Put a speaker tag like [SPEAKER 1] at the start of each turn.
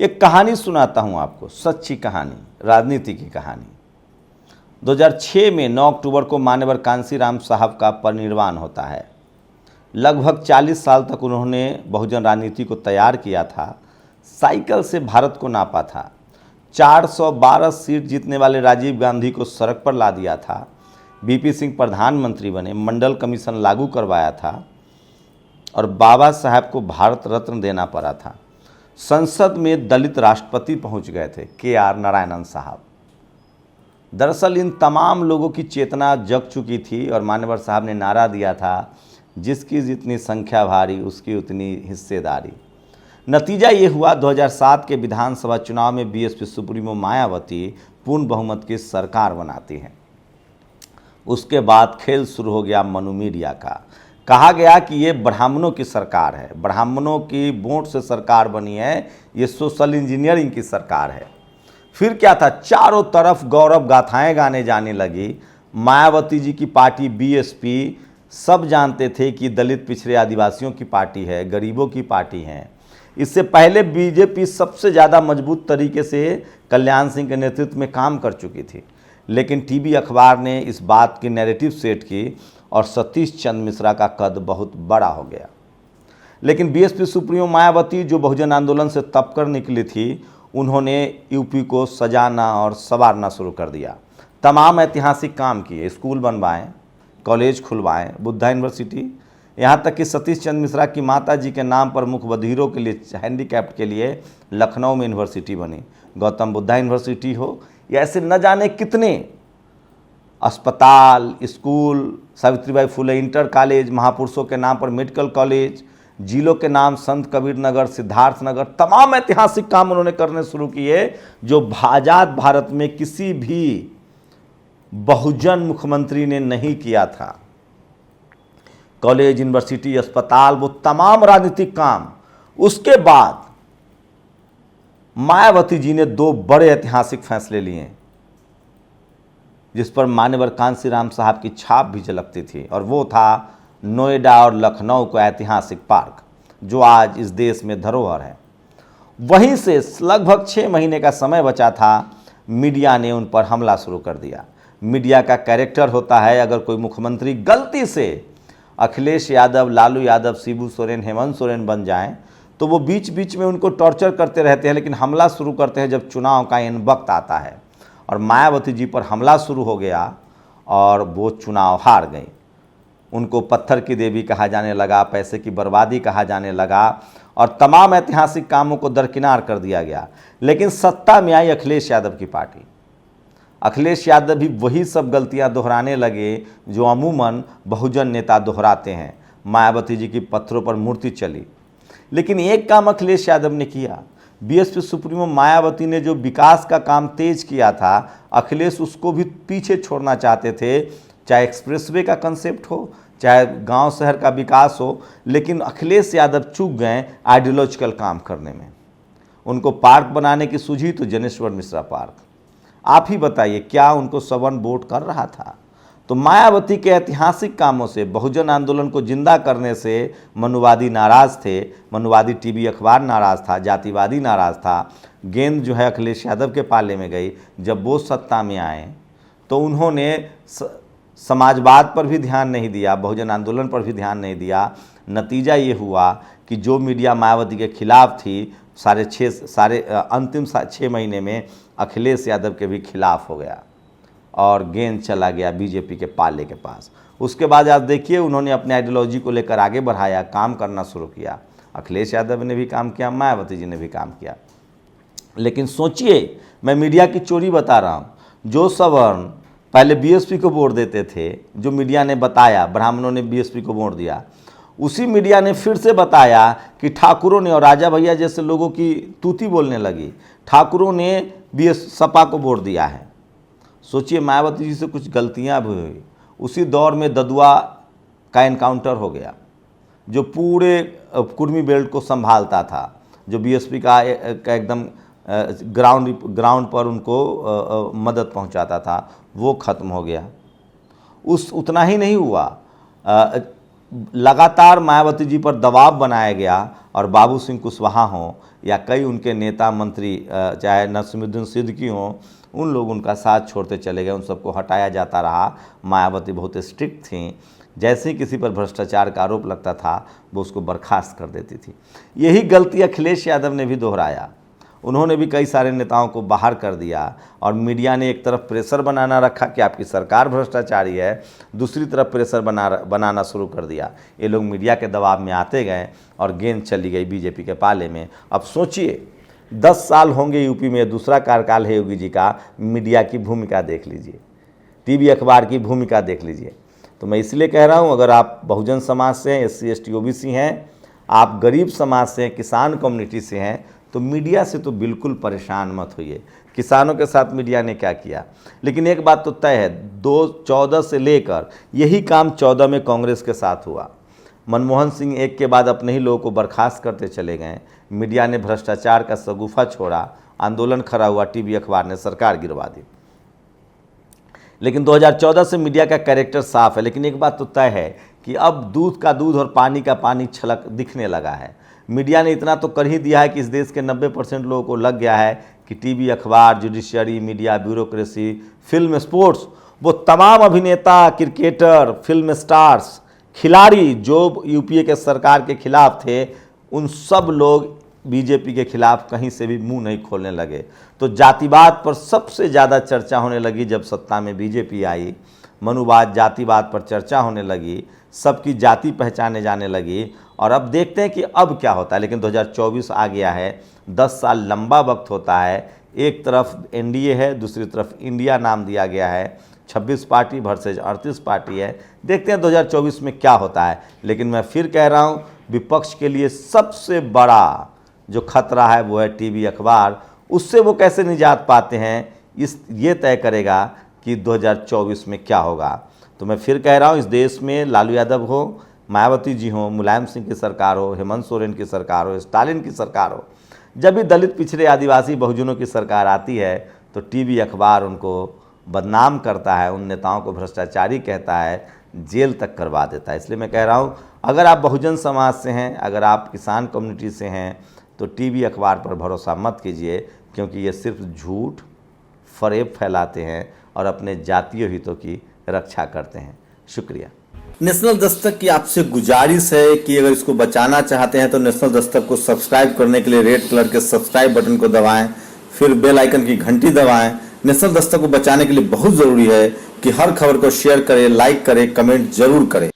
[SPEAKER 1] एक कहानी सुनाता हूं आपको, सच्ची कहानी, राजनीति की कहानी। 2006 में 9 अक्टूबर को मान्यवर कांशीराम साहब का परिनिर्वाण होता है। लगभग 40 साल तक उन्होंने बहुजन राजनीति को तैयार किया था, साइकिल से भारत को नापा था, 412 सीट जीतने वाले राजीव गांधी को सड़क पर ला दिया था, बीपी सिंह प्रधानमंत्री बने, मंडल कमीशन लागू करवाया था और बाबा साहब को भारत रत्न देना पड़ा था। संसद में दलित राष्ट्रपति पहुंच गए थे, KR नारायणन साहब। दरअसल इन तमाम लोगों की चेतना जग चुकी थी और मान्यवर साहब ने नारा दिया था, जिसकी जितनी संख्या भारी उसकी उतनी हिस्सेदारी। नतीजा ये हुआ, 2007 के विधानसभा चुनाव में बीएसपी सुप्रीमो मायावती पूर्ण बहुमत की सरकार बनाती हैं। उसके बाद खेल शुरू हो गया मनु मीडिया का। कहा गया कि ये ब्राह्मणों की सरकार है, ब्राह्मणों की वोट से सरकार बनी है, ये सोशल इंजीनियरिंग की सरकार है। फिर क्या था, चारों तरफ गौरव गाथाएं गाने जाने लगी। मायावती जी की पार्टी बीएसपी, सब जानते थे कि दलित पिछड़े आदिवासियों की पार्टी है, गरीबों की पार्टी है। इससे पहले बीजेपी सबसे ज़्यादा मजबूत तरीके से कल्याण सिंह के नेतृत्व में काम कर चुकी थी, लेकिन टीवी अखबार ने इस बात की नैरेटिव सेट की और सतीश चंद्र मिश्रा का कद बहुत बड़ा हो गया। लेकिन बीएसपी सुप्रीमो मायावती, जो बहुजन आंदोलन से तप कर निकली थी, उन्होंने यूपी को सजाना और संवारना शुरू कर दिया। तमाम ऐतिहासिक काम किए, स्कूल बनवाएं, कॉलेज खुलवाएं, बुद्धा यूनिवर्सिटी, यहाँ तक कि सतीश चंद्र मिश्रा की माता जी के नाम पर मुख्य बधिरों के लिए, हैंडीकैप्ड के लिए लखनऊ में यूनिवर्सिटी बनी, गौतम बुद्धा यूनिवर्सिटी हो, या ऐसे न जाने कितने अस्पताल, school, Savitribai Phule inter college, महापुरुषों के नाम पर मेडिकल कॉलेज, जिलों के नाम संत कबीर नगर, सिद्धार्थ नगर, तमाम ऐतिहासिक काम उन्होंने करने शुरू किए जो आजाद भारत में किसी भी बहुजन मुख्यमंत्री ने नहीं किया था। कॉलेज, यूनिवर्सिटी, अस्पताल, वो तमाम राजनीतिक काम। उसके बाद मायावती जी ने 2 बड़े ऐतिहासिक फैसले लिए जिस पर मान्यवर कांशीराम साहब की छाप भी झलकती थी, और वो था नोएडा और लखनऊ का ऐतिहासिक पार्क, जो आज इस देश में धरोहर है। वहीं से लगभग 6 महीने का समय बचा था, मीडिया ने उन पर हमला शुरू कर दिया। मीडिया का कैरेक्टर होता है, अगर कोई मुख्यमंत्री गलती से अखिलेश यादव, लालू यादव, शिबू सोरेन, हेमंत सोरेन बन जाएं, तो वो बीच बीच में उनको टॉर्चर करते रहते हैं, लेकिन हमला शुरू करते हैं जब चुनाव का इन वक्त आता है। और मायावती जी पर हमला शुरू हो गया और वो चुनाव हार गई। उनको पत्थर की देवी कहा जाने लगा, पैसे की बर्बादी कहा जाने लगा और तमाम ऐतिहासिक कामों को दरकिनार कर दिया गया। लेकिन सत्ता में आई अखिलेश यादव की पार्टी। अखिलेश यादव भी वही सब गलतियां दोहराने लगे जो अमूमन बहुजन नेता दोहराते हैं। मायावती जी की पत्थरों पर मूर्ति चली, लेकिन एक काम अखिलेश यादव ने किया। बीएसपी सुप्रीमो मायावती ने जो विकास का काम तेज किया था, अखिलेश उसको भी पीछे छोड़ना चाहते थे, चाहे एक्सप्रेसवे का कंसेप्ट हो, चाहे गांव शहर का विकास हो। लेकिन अखिलेश यादव चूक गए आइडियोलॉजिकल काम करने में। उनको पार्क बनाने की सूझी तो जनेश्वर मिश्रा पार्क। आप ही बताइए, क्या उनको सवर्ण वोट कर रहा था? तो मायावती के ऐतिहासिक कामों से, बहुजन आंदोलन को जिंदा करने से मनुवादी नाराज थे, मनुवादी टीवी अखबार नाराज था, जातिवादी नाराज था। गेंद जो है अखिलेश यादव के पाले में गई। जब वो सत्ता में आए तो उन्होंने समाजवाद पर भी ध्यान नहीं दिया, बहुजन आंदोलन पर भी ध्यान नहीं दिया। नतीजा ये हुआ कि जो मीडिया मायावती के खिलाफ थी, अंतिम 6 महीने में अखिलेश यादव के भी खिलाफ हो गया और गेंद चला गया बीजेपी के पाले के पास। उसके बाद आप देखिए, उन्होंने अपने आइडियोलॉजी को लेकर आगे बढ़ाया, काम करना शुरू किया। अखिलेश यादव ने भी काम किया, मायावती जी ने भी काम किया। लेकिन सोचिए, मैं मीडिया की चोरी बता रहा हूँ। जो सवर्ण पहले बीएसपी को वोट देते थे, जो मीडिया ने बताया ब्राह्मणों ने बीएसपी को वोट दिया, उसी मीडिया ने फिर से बताया कि ठाकुरों ने और राजा भैया जैसे लोगों की तूती बोलने लगी, ठाकुरों ने सपा को वोट दिया है। सोचिए, मायावती जी से कुछ गलतियां भी हुई। उसी दौर में ददुआ का एनकाउंटर हो गया, जो पूरे कुर्मी बेल्ट को संभालता था, जो बीएसपी का एकदम ग्राउंड पर उनको मदद पहुंचाता था, वो ख़त्म हो गया। उतना ही नहीं हुआ, लगातार मायावती जी पर दबाव बनाया गया और बाबू सिंह कुशवाहा हों या कई उनके नेता मंत्री चाहे नसीमुद्दीन सिद्दीकी हों, उन लोग उनका साथ छोड़ते चले गए, उन सबको हटाया जाता रहा। मायावती बहुत स्ट्रिक्ट थीं, जैसे ही किसी पर भ्रष्टाचार का आरोप लगता था वो उसको बर्खास्त कर देती थी। यही गलती अखिलेश यादव ने भी दोहराया। उन्होंने भी कई सारे नेताओं को बाहर कर दिया और मीडिया ने एक तरफ प्रेशर बनाना रखा कि आपकी सरकार भ्रष्टाचारी है, दूसरी तरफ प्रेशर बनाना शुरू कर दिया। ये लोग मीडिया के दबाव में आते गए और गेंद चली गई बीजेपी के पाले में। अब सोचिए 10 साल होंगे यूपी में, दूसरा कार्यकाल है योगी जी का, मीडिया की भूमिका देख लीजिए, टीवी अखबार की भूमिका देख लीजिए। तो मैं इसलिए कह रहा हूँ, अगर आप बहुजन समाज से हैं, SC ST OBC हैं, आप गरीब समाज से हैं, किसान कम्युनिटी से हैं, तो मीडिया से तो बिल्कुल परेशान मत होइए। किसानों के साथ मीडिया ने क्या किया, लेकिन एक बात तो तय है, 2014 से लेकर यही काम 14 में कांग्रेस के साथ हुआ। मनमोहन सिंह एक के बाद अपने ही लोगों को बर्खास्त करते चले गए, मीडिया ने भ्रष्टाचार का शगुफा छोड़ा, आंदोलन खड़ा हुआ, टीवी अखबार ने सरकार गिरवा दी। लेकिन 2014 से मीडिया का कैरेक्टर साफ है। लेकिन एक बात तो तय है कि अब दूध का दूध और पानी का पानी छलक दिखने लगा है। मीडिया ने इतना तो कर ही दिया है कि इस देश के 90% लोगों को लग गया है कि टीवी अखबार, judiciary, media, bureaucracy, film, sports, वो तमाम अभिनेता, क्रिकेटर, फिल्म स्टार्स, खिलाड़ी जो यूपीए के सरकार के खिलाफ थे, उन सब लोग बीजेपी के खिलाफ कहीं से भी मुंह नहीं खोलने लगे। तो जातिवाद पर सबसे ज़्यादा चर्चा होने लगी जब सत्ता में बीजेपी आई। मनुवाद, जातिवाद पर चर्चा होने लगी, सबकी जाति पहचाने जाने लगी। और अब देखते हैं कि अब क्या होता है। लेकिन 2024 आ गया है, 10 साल लंबा वक्त होता है। एक तरफ NDA है, दूसरी तरफ इंडिया नाम दिया गया है, 26 पार्टी वर्सेज 38 पार्टी है। देखते हैं 2024 में क्या होता है। लेकिन मैं फिर कह रहा हूँ, विपक्ष के लिए सबसे बड़ा जो खतरा है वो है टीवी अखबार। उससे वो कैसे निजात पाते हैं, ये तय करेगा कि 2024 में क्या होगा। तो मैं फिर कह रहा हूँ, इस देश में लालू यादव हो, मायावती जी हो, मुलायम सिंह की सरकार हो, हेमंत सोरेन की सरकार हो, स्टालिन की सरकार हो, जब भी दलित, पिछड़े, आदिवासी, बहुजनों की सरकार आती है तो टीवी अखबार उनको बदनाम करता है, उन नेताओं को भ्रष्टाचारी कहता है, जेल तक करवा देता है। इसलिए मैं कह रहा हूँ, अगर आप बहुजन समाज से हैं, अगर आप किसान कम्युनिटी से हैं, तो टीवी अखबार पर भरोसा मत कीजिए, क्योंकि ये सिर्फ झूठ, फरेब फैलाते हैं और अपने जातीय हितों की रक्षा करते हैं। शुक्रिया।
[SPEAKER 2] नेशनल दस्तक की आपसे गुजारिश है कि अगर इसको बचाना चाहते हैं तो नेशनल दस्तक को सब्सक्राइब करने के लिए रेड कलर के सब्सक्राइब बटन को दबाएं, फिर बेल आइकन की घंटी दबाएं। नेशनल दस्तक को बचाने के लिए बहुत ज़रूरी है कि हर खबर को शेयर करें, लाइक करें, कमेंट जरूर करें।